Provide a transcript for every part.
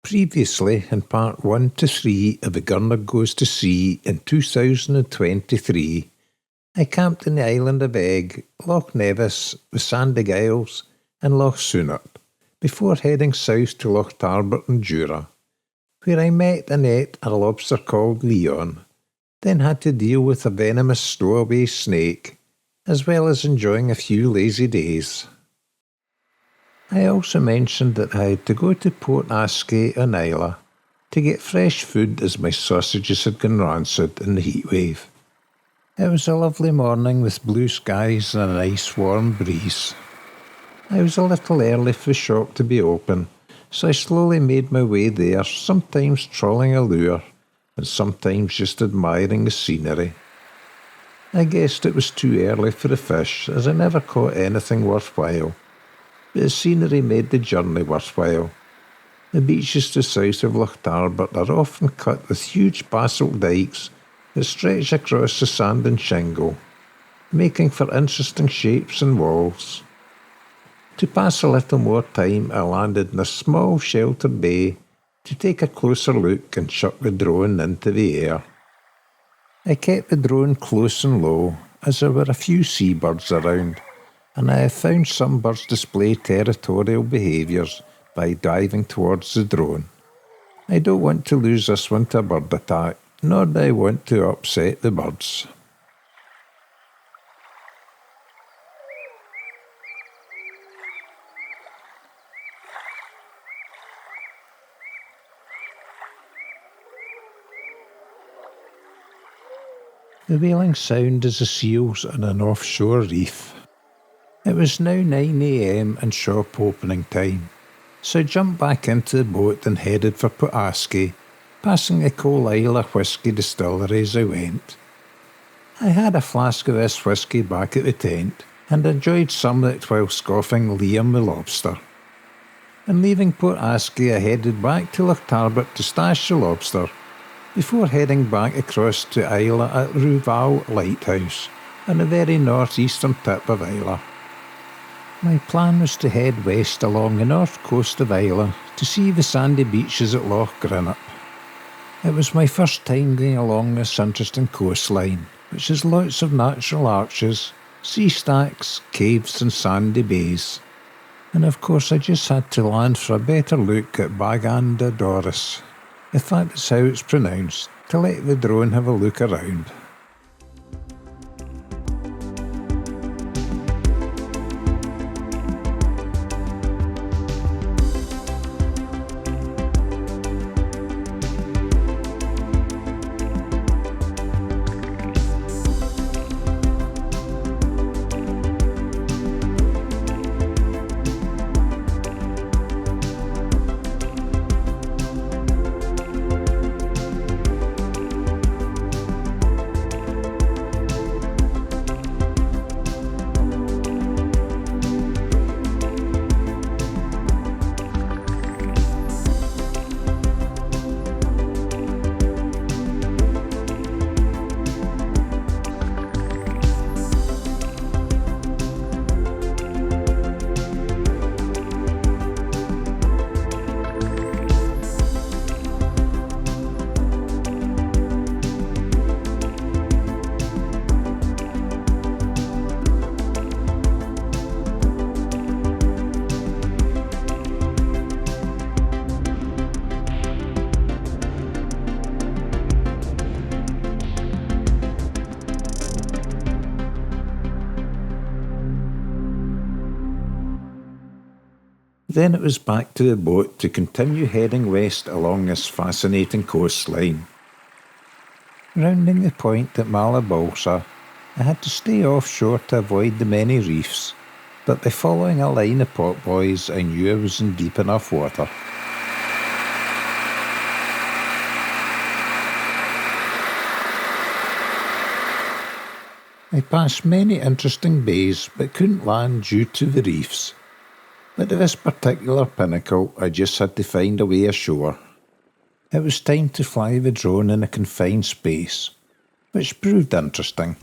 Previously, in part 1 to 3 of the Gurnard Goes to Sea in 2023, I camped in the island of Egg, Loch Nevis, the Sandy Isles and Loch Tarbert, before heading south to Loch Tarbert and Jura, where I met and ate a lobster called Leon, then had to deal with a venomous stowaway snake, as well as enjoying a few lazy days. I also mentioned that I had to go to Port Aske on Islay to get fresh food as my sausages had gone rancid in the heatwave. It was a lovely morning with blue skies and a nice warm breeze. I was a little early for the shop to be open, so I slowly made my way there, sometimes trawling a lure and sometimes just admiring the scenery. I guessed it was too early for the fish, as I never caught anything worthwhile. But the scenery made the journey worthwhile. The beaches to south of Loch Tarbert are often cut with huge basalt dikes that stretch across the sand and shingle, making for interesting shapes and walls. To pass a little more time, I landed in a small sheltered bay to take a closer look and chuck the drone into the air. I kept the drone close and low, as there were a few seabirds around, and I have found some birds display territorial behaviours by diving towards the drone. I don't want to lose this one to a bird attack, nor do I want to upset the birds. The wailing sound is the seals on an offshore reef. It was now 9 a.m. and shop opening time, so I jumped back into the boat and headed for Port Aske, passing the Islay Whisky distillery as I went. I had a flask of this whisky back at the tent and enjoyed some of it while scoffing Liam the lobster. And leaving Port Aske, I headed back to Loch Tarbert to stash the lobster, before heading back across to Islay at Ruval Lighthouse, on the very northeastern tip of Islay. My plan was to head west along the north coast of Islay to see the sandy beaches at Loch Gurnard. It was my first time going along this interesting coastline, which has lots of natural arches, sea stacks, caves and sandy bays. And of course I just had to land for a better look at Baganda Doris, if that's how it's pronounced, to let the drone have a look around. Then it was back to the boat to continue heading west along this fascinating coastline. Rounding the point at Malabalsa, I had to stay offshore to avoid the many reefs, but by following a line of potboys I knew I was in deep enough water. I passed many interesting bays but couldn't land due to the reefs. But at this particular pinnacle, I just had to find a way ashore. It was time to fly the drone in a confined space, which proved interesting.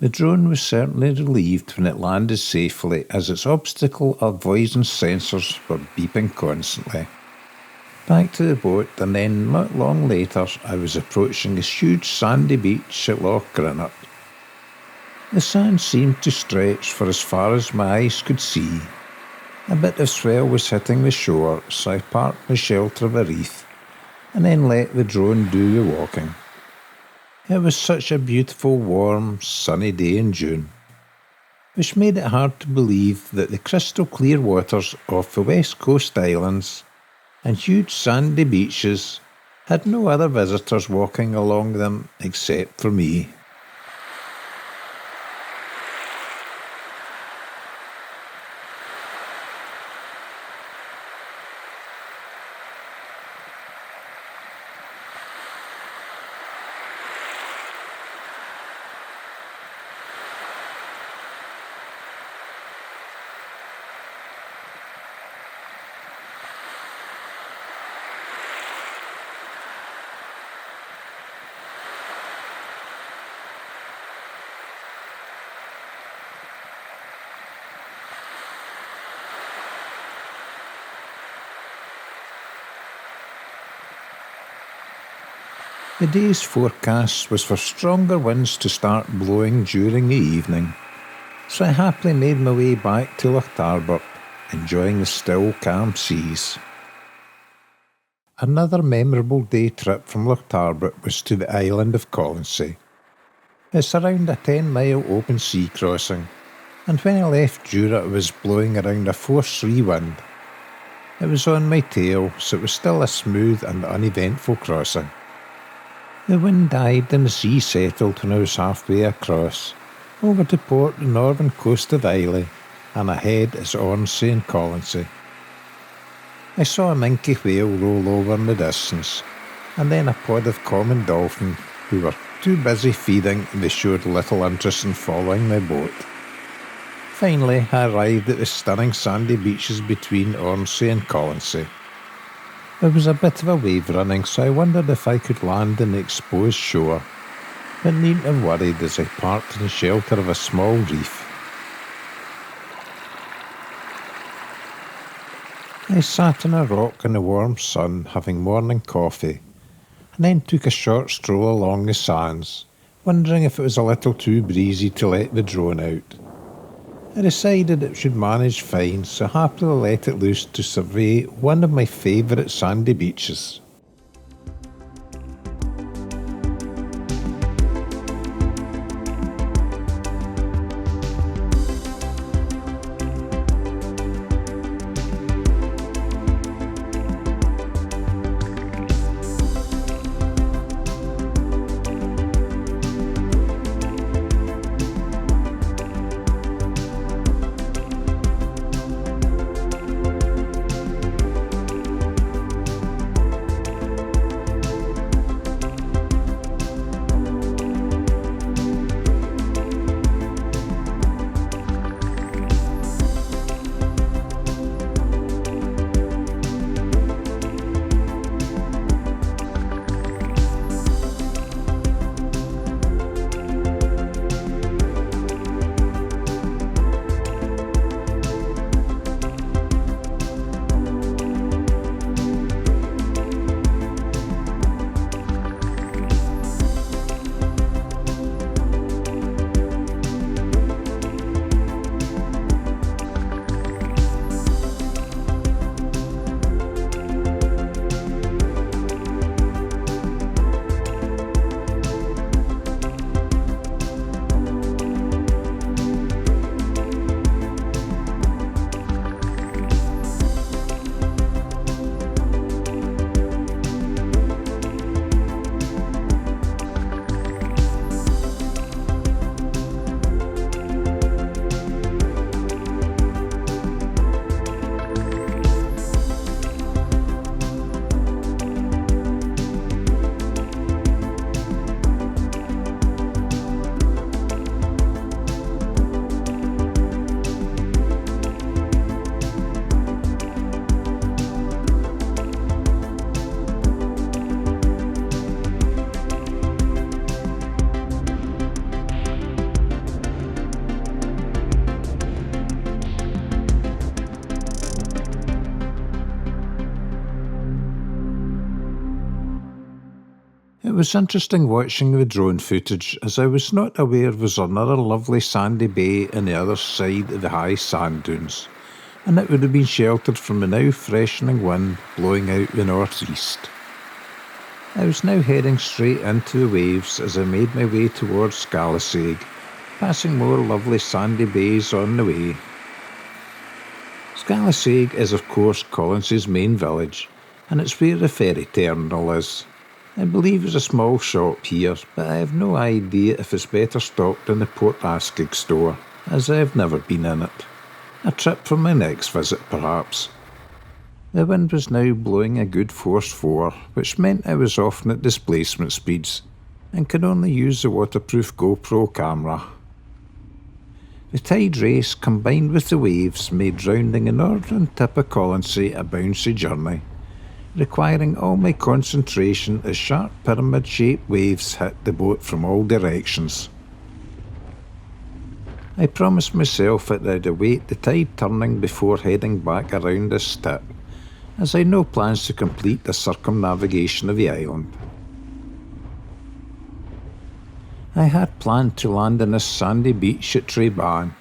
The drone was certainly relieved when it landed safely, as its obstacle avoidance sensors were beeping constantly. Back to the boat, and then not long later I was approaching this huge sandy beach at Loch Gurnard. The sand seemed to stretch for as far as my eyes could see. A bit of swell was hitting the shore, so I parked in the shelter of a reef, and then let the drone do the walking. It was such a beautiful, warm, sunny day in June, which made it hard to believe that the crystal clear waters off the west coast islands and huge sandy beaches had no other visitors walking along them except for me. The day's forecast was for stronger winds to start blowing during the evening, so I happily made my way back to Loch Tarbert, enjoying the still, calm seas. Another memorable day trip from Loch Tarbert was to the island of Colonsay. It's around a 10-mile open sea crossing, and when I left Jura it was blowing around a force-3 wind. It was on my tail, so it was still a smooth and uneventful crossing. The wind died and the sea settled when I was halfway across, over to port the northern coast of Islay, and ahead is Colonsay and Colonsay. I saw a minke whale roll over in the distance, and then a pod of common dolphin who were too busy feeding and they showed little interest in following my boat. Finally, I arrived at the stunning sandy beaches between Colonsay and Colonsay. There was a bit of a wave running, so I wondered if I could land on the exposed shore, but needn't have worried as I parked in the shelter of a small reef. I sat on a rock in the warm sun having morning coffee, and then took a short stroll along the sands, wondering if it was a little too breezy to let the drone out. I decided it should manage fine, so happily let it loose to survey one of my favourite sandy beaches. It was interesting watching the drone footage, as I was not aware was another lovely sandy bay on the other side of the high sand dunes, and it would have been sheltered from the now freshening wind blowing out the northeast. I was now heading straight into the waves as I made my way towards Colonsay, passing more lovely sandy bays on the way. Colonsay is of course Colonsay's main village, and it's where the ferry terminal is. I believe there's a small shop here, but I have no idea if it's better stocked than the Port Askig store, as I have never been in it. A trip for my next visit, perhaps. The wind was now blowing a good force 4, which meant I was often at displacement speeds, and could only use the waterproof GoPro camera. The tide race combined with the waves made rounding the northern tip of Colonsay a bouncy journey, requiring all my concentration as sharp pyramid-shaped waves hit the boat from all directions. I promised myself that I'd await the tide turning before heading back around this tip, as I had no plans to complete the circumnavigation of the island. I had planned to land on this sandy beach at Treban,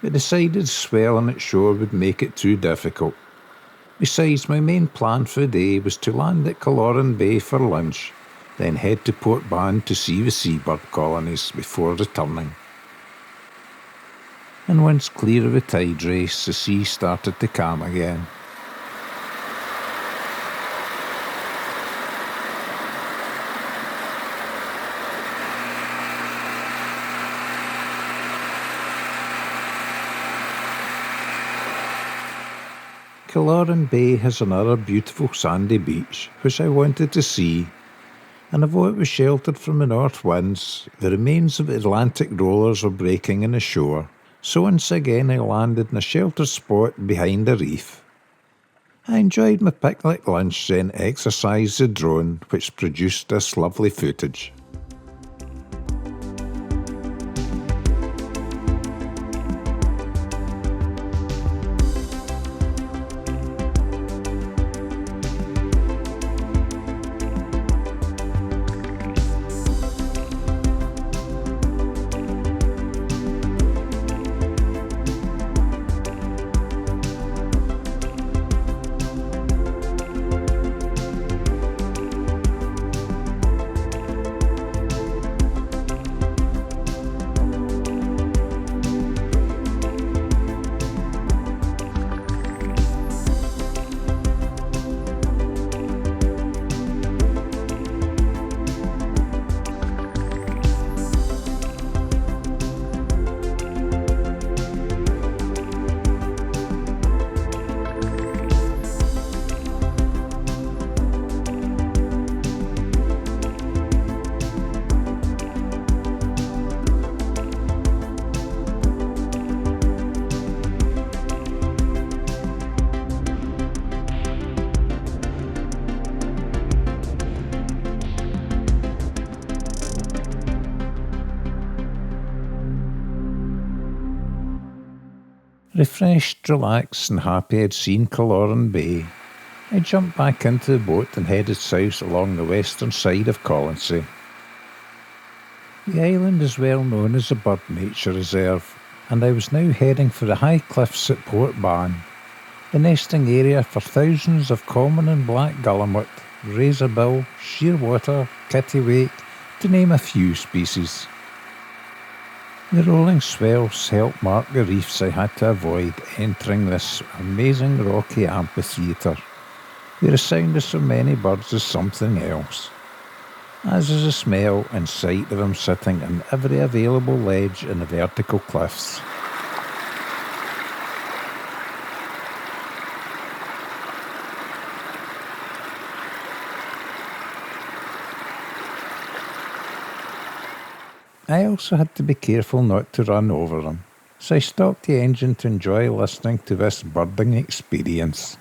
but decided the swell on its shore would make it too difficult. Besides, my main plan for the day was to land at Colloran Bay for lunch, then head to Port Band to see the Seabird colonies before returning. And once clear of the tide race, the sea started to calm again. Colloran Bay has another beautiful sandy beach, which I wanted to see, and although it was sheltered from the north winds, the remains of Atlantic rollers were breaking in the shore, so once again I landed in a sheltered spot behind a reef. I enjoyed my picnic lunch, then exercised the drone, which produced this lovely footage. Refreshed, relaxed and happy I'd seen Colloran Bay, I jumped back into the boat and headed south along the western side of Colonsay. The island is well known as a bird nature reserve, and I was now heading for the high cliffs at Port Ban, the nesting area for thousands of common and black guillemot, razorbill, shearwater, kittiwake, to name a few species. The rolling swells helped mark the reefs I had to avoid entering this amazing rocky amphitheatre, where the sound of so many birds is something else, as is the smell and sight of them sitting on every available ledge in the vertical cliffs. I also had to be careful not to run over them, so I stopped the engine to enjoy listening to this birding experience.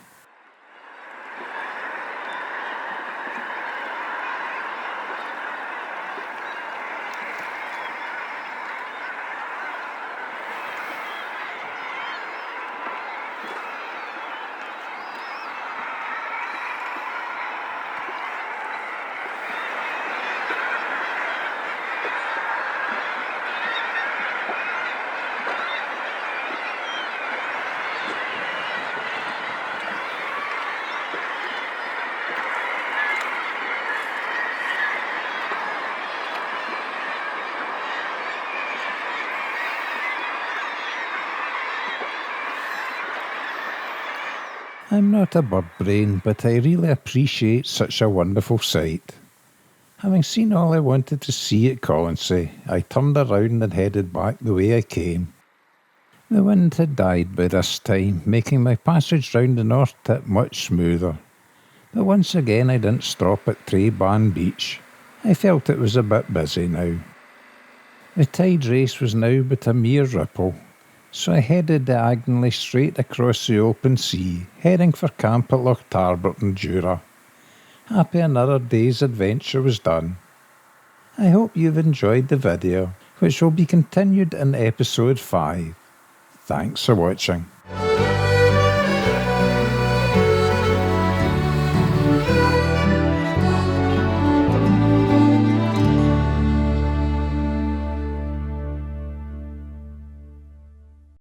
I'm not a bird brain, but I really appreciate such a wonderful sight. Having seen all I wanted to see at Colonsay, I turned around and headed back the way I came. The wind had died by this time, making my passage round the north tip much smoother. But once again I didn't stop at Treban Beach. I felt it was a bit busy now. The tide race was now but a mere ripple, so I headed diagonally straight across the open sea, heading for camp at Loch Tarbert in Jura. Happy another day's adventure was done. I hope you've enjoyed the video, which will be continued in episode 5. Thanks for watching.